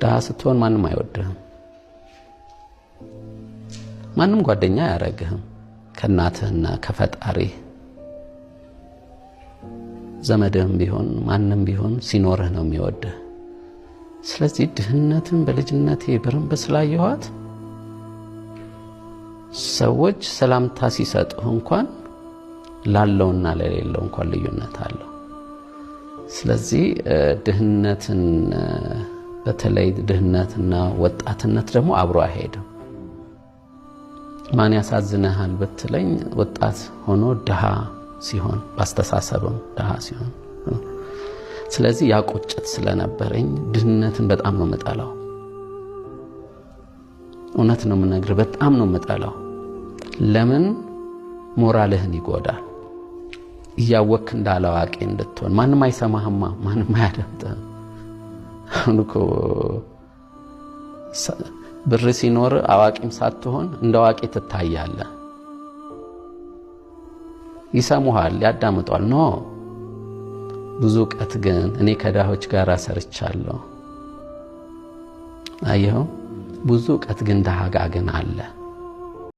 ድሃ ስትሆን ማንም አይወድህም፣ ማንም ጓደኛ አያረግህም። ከእናትህና ከፈጣሪ ዘመድህም ቢሆን ማንም ቢሆን ሲኖርህ ነው የሚወድህ። ስለዚህ ድህነትን በልጅነቴ በረንብ ስላየኋት ሰዎች ሰላምታ ሲሰጡህ እንኳን ላለውና ለሌለው እንኳን ልዩነት አለው። ስለዚህ ድህነትን በተለይ ድህነትና ወጣትነት ደግሞ አብሮ አይሄድም። ማን ያሳዝነሃል ብትለኝ ወጣት ሆኖ ድሃ ሲሆን ባስተሳሰብም ድሃ ሲሆን። ስለዚህ ያ ቁጭት ስለነበረኝ ድህነትን በጣም ነው መጣላው። እውነት ነው የምነግርህ፣ በጣም ነው መጣላው። ለምን? ሞራልህን ይጎዳል። እያወቅህ እንዳላዋቂ እንድትሆን ማንም አይሰማህማ፣ ማንም አያደምጥህም። እኮ ብር ሲኖር አዋቂም ሳትሆን እንደ አዋቂ ትታያለህ። ይሰሙሃል፣ ያዳምጧል። ኖ ብዙ ዕውቀት ግን እኔ ከድሆች ጋር ሰርቻለሁ። አየኸው፣ ብዙ ዕውቀት ግን ድሃ ጋር ግን አለ።